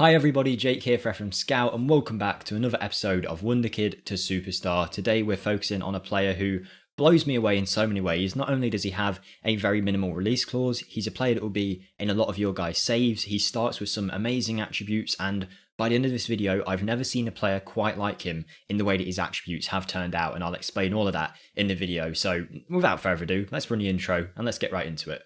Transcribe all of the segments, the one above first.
Hi everybody, Jake here for FMSCOUT and welcome back to another episode of Wonderkid to Superstar. Today we're focusing on a player who blows me away in so many ways. Not only does he have a very minimal release clause, he's a player that will be in a lot of your guys' saves. He starts with some amazing attributes, and by the end of this video, I've never seen a player quite like him in the way that his attributes have turned out, and I'll explain all of that in the video. So without further ado, let's run the intro and let's get right into it.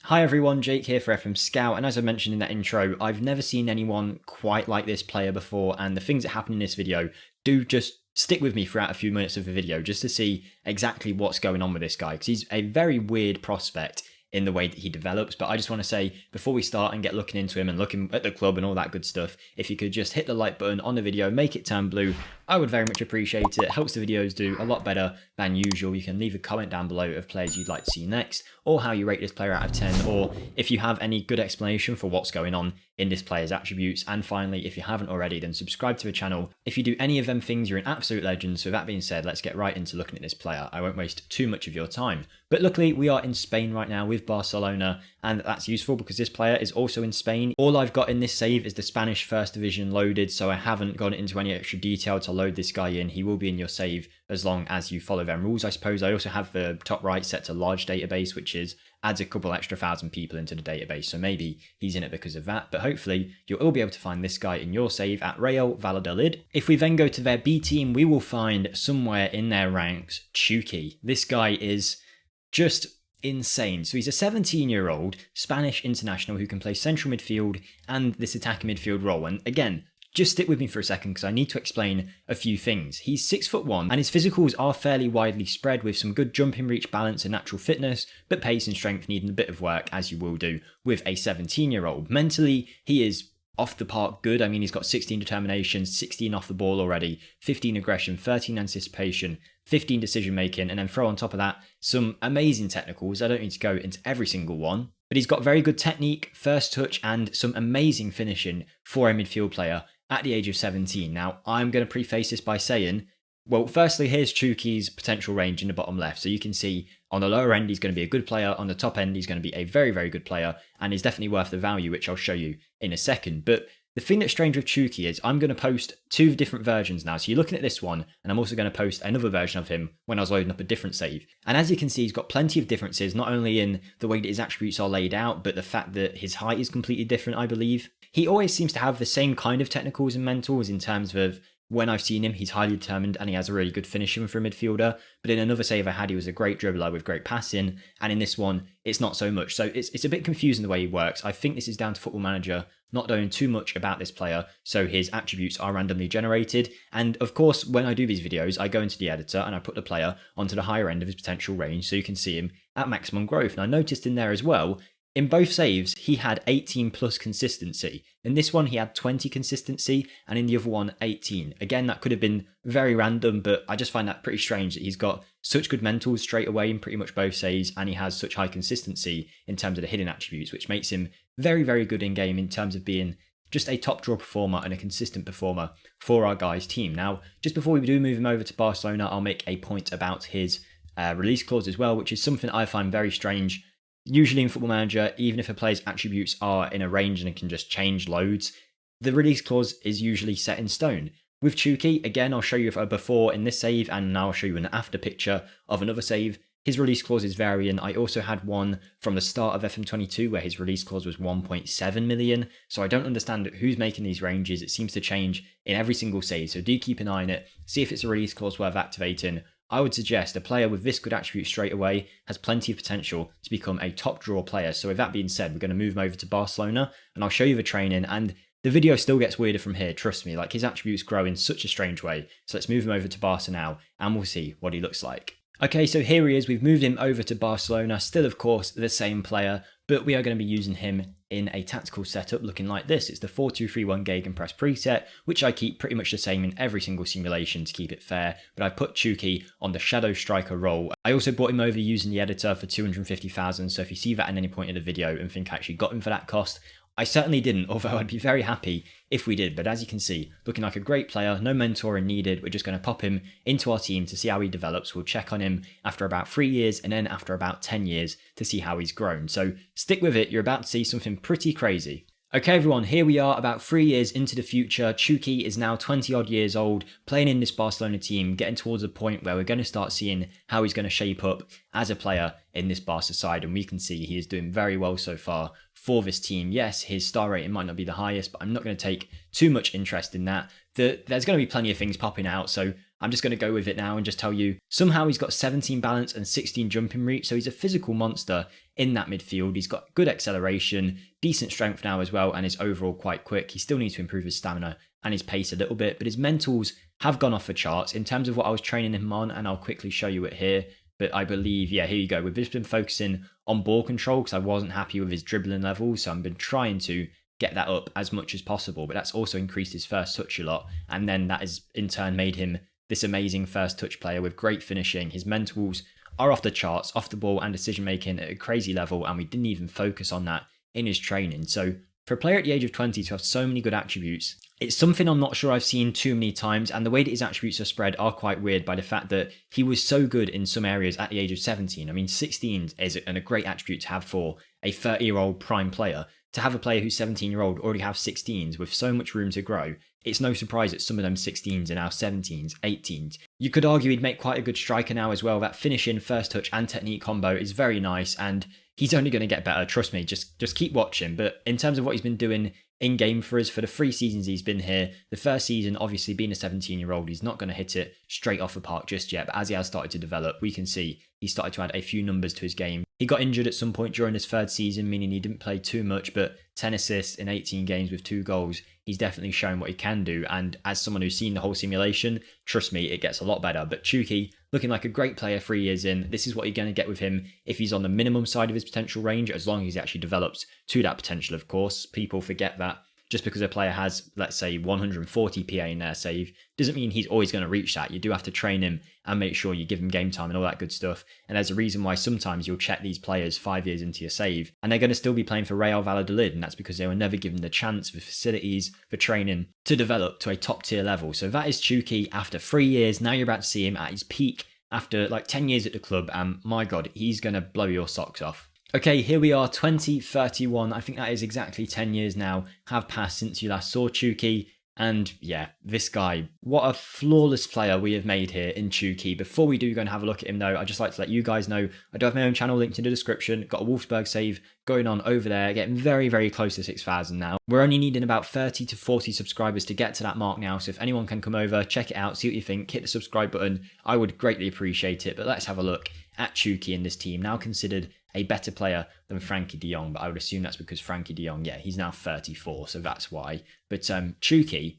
Hi everyone, Jake here for FMSCOUT, and as I mentioned in that intro, I've never seen anyone quite like this player before, and the things that happen in this video do just stick with me throughout a few minutes of the video just to see exactly what's going on with this guy, because he's a very weird prospect in the way that he develops. But I just want to say, before we start and get looking into him and looking at the club and all that good stuff, if you could just hit the like button on the video, make it turn blue, I would very much appreciate it. It helps the videos do a lot better than usual. You can leave a comment down below of players you'd like to see next, or how you rate this player out of 10, or if you have any good explanation for what's going on in this player's attributes. And finally, if you haven't already, then subscribe to the channel. If you do any of them things, you're an absolute legend. So with that being said, let's get right into looking at this player. I won't waste too much of your time. But luckily, we are in Spain right now with Barcelona, and that's useful because this player is also in Spain. All I've got in this save is the Spanish First Division loaded, so I haven't gone into any extra detail to load this guy in. He will be in your save as long as you follow them rules, I suppose. I also have the top right set to large database, which adds a couple extra thousand people into the database, so maybe he's in it because of that. But hopefully you'll all be able to find this guy in your save at Real Valladolid. If we then go to their B team, we will find somewhere in their ranks Chucky. This guy is just insane. So he's a 17-year-old Spanish international who can play central midfield and this attacking midfield role. And again, just stick with me for a second because I need to explain a few things. He's 6'1" and his physicals are fairly widely spread, with some good jumping reach, balance and natural fitness, but pace and strength needing a bit of work, as you will do with a 17-year-old. Mentally, he is off the park good. I mean, he's got 16 determination, 16 off the ball already, 15 aggression, 13 anticipation, 15 decision making, and then throw on top of that some amazing technicals. I don't need to go into every single one, but he's got very good technique, first touch, and some amazing finishing for a midfield player at the age of 17. Now, I'm going to preface this by saying, well, firstly, here's Chucky's potential range in the bottom left. So you can see on the lower end, he's going to be a good player. On the top end, he's going to be a very, very good player, and is definitely worth the value, which I'll show you in a second. But the thing that's strange with Chucky is I'm going to post two different versions now. So you're looking at this one, and I'm also going to post another version of him when I was loading up a different save. And as you can see, he's got plenty of differences, not only in the way that his attributes are laid out, but the fact that his height is completely different, I believe. He always seems to have the same kind of technicals and mentals in terms of, when I've seen him, he's highly determined and he has a really good finishing for a midfielder. But in another save I had, he was a great dribbler with great passing. And in this one, it's not so much. So it's a bit confusing the way he works. I think this is down to Football Manager not knowing too much about this player, so his attributes are randomly generated. And of course, when I do these videos, I go into the editor and I put the player onto the higher end of his potential range so you can see him at maximum growth. And I noticed in there as well, in both saves, he had 18 plus consistency. In this one, he had 20 consistency, and in the other one, 18. Again, that could have been very random, but I just find that pretty strange that he's got such good mentals straight away in pretty much both saves, and he has such high consistency in terms of the hidden attributes, which makes him very, very good in game in terms of being just a top draw performer and a consistent performer for our guys' team. Now, just before we do move him over to Barcelona, I'll make a point about his release clause as well, which is something I find very strange. Usually in Football Manager, even if a player's attributes are in a range and it can just change loads, the release clause is usually set in stone. With Chucky, again, I'll show you a before in this save, and now I'll show you an after picture of another save. His release clause is varying. I also had one from the start of FM22 where his release clause was 1.7 million. So I don't understand who's making these ranges. It seems to change in every single save. So do keep an eye on it. See if it's a release clause worth activating. I would suggest a player with this good attribute straight away has plenty of potential to become a top draw player. So with that being said, we're going to move him over to Barcelona and I'll show you the training, and the video still gets weirder from here. Trust me, like his attributes grow in such a strange way. So let's move him over to Barca now and we'll see what he looks like. Okay, so here he is. We've moved him over to Barcelona. Still, of course, the same player, but we are going to be using him in a tactical setup looking like this. It's the 4-2-3-1 Gegenpress preset, which I keep pretty much the same in every single simulation to keep it fair, but I put Chucky on the shadow striker role. I also brought him over using the editor for 250,000, so if you see that at any point in the video and think I actually got him for that cost, I certainly didn't, although I'd be very happy if we did. But as you can see, looking like a great player, no mentoring needed. We're just going to pop him into our team to see how he develops. We'll check on him after about 3 years and then after about 10 years to see how he's grown. So stick with it, you're about to see something pretty crazy. Okay everyone, here we are about 3 years into the future. Chuki is now 20 odd years old, playing in this Barcelona team, getting towards a point where we're going to start seeing how he's going to shape up as a player in this Barca side, and we can see he is doing very well so far for this team. Yes, his star rating might not be the highest, but I'm not going to take too much interest in that. There's going to be plenty of things popping out, so I'm just going to go with it now and just tell you, somehow he's got 17 balance and 16 jumping reach, so he's a physical monster in that midfield. He's got good acceleration, decent strength now as well, and is overall quite quick. He still needs to improve his stamina and his pace a little bit, but his mentals have gone off the charts in terms of what I was training him on, and I'll quickly show you it here. But I believe, yeah, here you go. We've just been focusing on ball control because I wasn't happy with his dribbling levels, so I've been trying to get that up as much as possible, but that's also increased his first touch a lot, and then that has in turn made him this amazing first touch player with great finishing. His mentals are off the charts, off the ball and decision making at a crazy level, and we didn't even focus on that in his training. So for a player at the age of 20 to have so many good attributes, it's something I'm not sure I've seen too many times, and the way that his attributes are spread are quite weird by the fact that he was so good in some areas at the age of 17. I mean, 16 is a great attribute to have for a 30-year-old prime player. To have a player who's 17-year-old already have 16s with so much room to grow, it's no surprise that some of them 16s are now 17s, 18s. You could argue he'd make quite a good striker now as well. That finishing, first touch and technique combo is very nice, and he's only going to get better, trust me, just keep watching. But in terms of what he's been doing in game for us for the 3 seasons he's been here, the first season obviously being a 17-year-old, he's not going to hit it straight off the park just yet, but as he has started to develop, we can see he started to add a few numbers to his game. He got injured at some point during his 3rd season, meaning he didn't play too much, but 10 assists in 18 games with 2 goals, he's definitely shown what he can do, and as someone who's seen the whole simulation, trust me, it gets a lot better. But Chuki, looking like a great player 3 years in, this is what you're going to get with him if he's on the minimum side of his potential range, as long as he actually develops to that potential, of course. People forget that just because a player has, let's say, 140 PA in their save, doesn't mean he's always going to reach that. You do have to train him and make sure you give him game time and all that good stuff. And there's a reason why sometimes you'll check these players 5 years into your save, and they're going to still be playing for Real Valladolid, and that's because they were never given the chance, the facilities, for training to develop to a top tier level. So that is Chuki after 3 years. Now you're about to see him at his peak after like 10 years at the club, and my God, he's going to blow your socks off. Okay, here we are, 2031. I think that is exactly 10 years now have passed since you last saw Chuki. And yeah, this guy, what a flawless player we have made here in Chuki. Before we do go and have a look at him though, I'd just like to let you guys know, I do have my own channel linked in the description. Got a Wolfsburg save going on over there, getting very, very close to 6,000 now. We're only needing about 30 to 40 subscribers to get to that mark now. So if anyone can come over, check it out, see what you think, hit the subscribe button, I would greatly appreciate it. But let's have a look at Chuki in this team, now considered a better player than Frankie de Jong, but I would assume that's because Frankie de Jong, yeah, he's now 34, so that's why. But Chuki,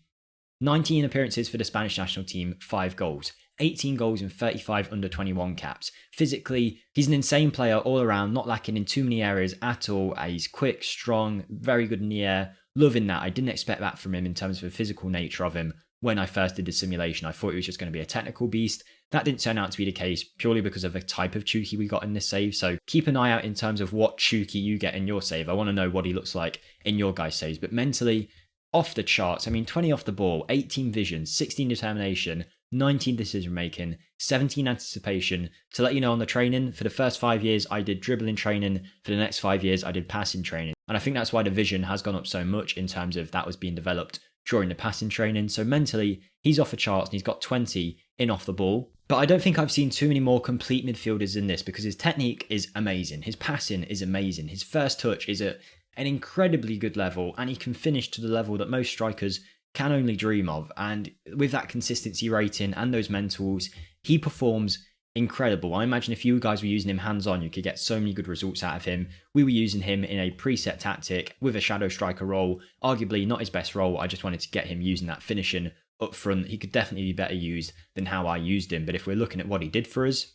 19 appearances for the Spanish national team, 5 goals, 18 goals in 35 under 21 caps. Physically, he's an insane player all around, not lacking in too many areas at all. He's quick, strong, very good in the air. Loving that. I didn't expect that from him in terms of the physical nature of him. When I first did the simulation, I thought he was just going to be a technical beast. That didn't turn out to be the case purely because of the type of Chuki we got in this save. So keep an eye out in terms of what Chuki you get in your save. I want to know what he looks like in your guys' saves. But mentally, off the charts. I mean, 20 off the ball, 18 vision, 16 determination, 19 decision making, 17 anticipation. To let you know on the training, for the first 5 years, I did dribbling training. For the next 5 years, I did passing training. And I think that's why the vision has gone up so much in terms of that was being developed during the passing training. So mentally, he's off the charts and he's got 20 in off the ball. But I don't think I've seen too many more complete midfielders than this because his technique is amazing. His passing is amazing. His first touch is at an incredibly good level, and he can finish to the level that most strikers can only dream of. And with that consistency rating and those mentals, he performs incredible. I imagine if you guys were using him hands-on, you could get so many good results out of him. We were using him in a preset tactic with a shadow striker role, arguably not his best role. I just wanted to get him using that finishing up front. He could definitely be better used than how I used him. But if we're looking at what he did for us,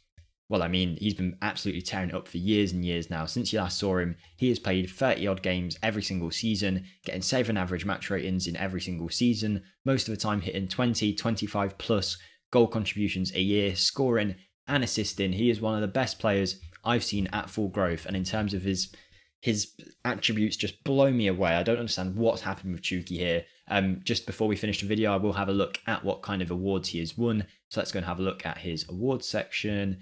well, I mean, he's been absolutely tearing it up for years and years now. Since you last saw him, he has played 30-odd games every single season, getting 7 average match ratings in every single season, most of the time hitting 20, 25 plus goal contributions a year, scoring and assisting. He is one of the best players I've seen at full growth, and in terms of his his attributes just blow me away. I don't understand what's happened with Chuki here. Just before we finish the video, I will have a look at what kind of awards he has won. So let's go and have a look at his awards section.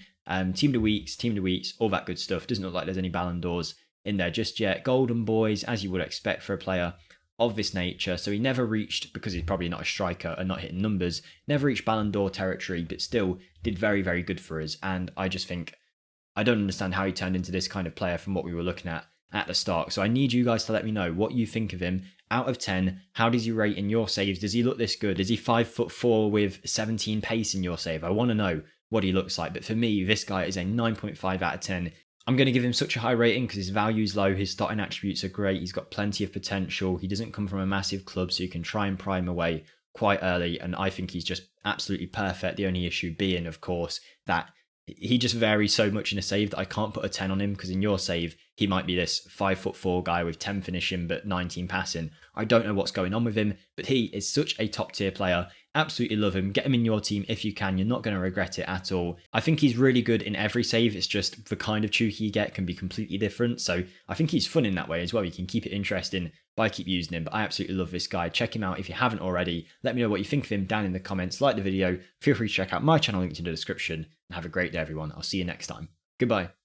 Team of the weeks, all that good stuff. Doesn't look like there's any Ballon d'Ors in there just yet. Golden Boys, as you would expect for a player of this nature. So he never reached, because he's probably not a striker and not hitting numbers, never reached Ballon d'Or territory, but still did very, very good for us. And I just think, I don't understand how he turned into this kind of player from what we were looking at the start. So I need you guys to let me know what you think of him. Out of 10, how does he rate in your saves? Does he look this good? Is he 5'4" with 17 pace in your save? I want to know what he looks like. But for me, this guy is a 9.5 out of 10. I'm going to give him such a high rating because his value is low. His starting attributes are great. He's got plenty of potential. He doesn't come from a massive club, so you can try and pry him away quite early. And I think he's just absolutely perfect. The only issue being, of course, that he just varies so much in a save that I can't put a 10 on him, because in your save, he might be this 5'4" guy with 10 finishing but 19 passing. I don't know what's going on with him, but he is such a top tier player. Absolutely love him. Get him in your team if you can. You're not going to regret it at all. I think he's really good in every save. It's just the kind of Chuki you get can be completely different. So I think he's fun in that way as well. You can keep it interesting by keep using him. But I absolutely love this guy. Check him out if you haven't already. Let me know what you think of him down in the comments. Like the video. Feel free to check out my channel, linked in the description. And have a great day, everyone. I'll see you next time. Goodbye.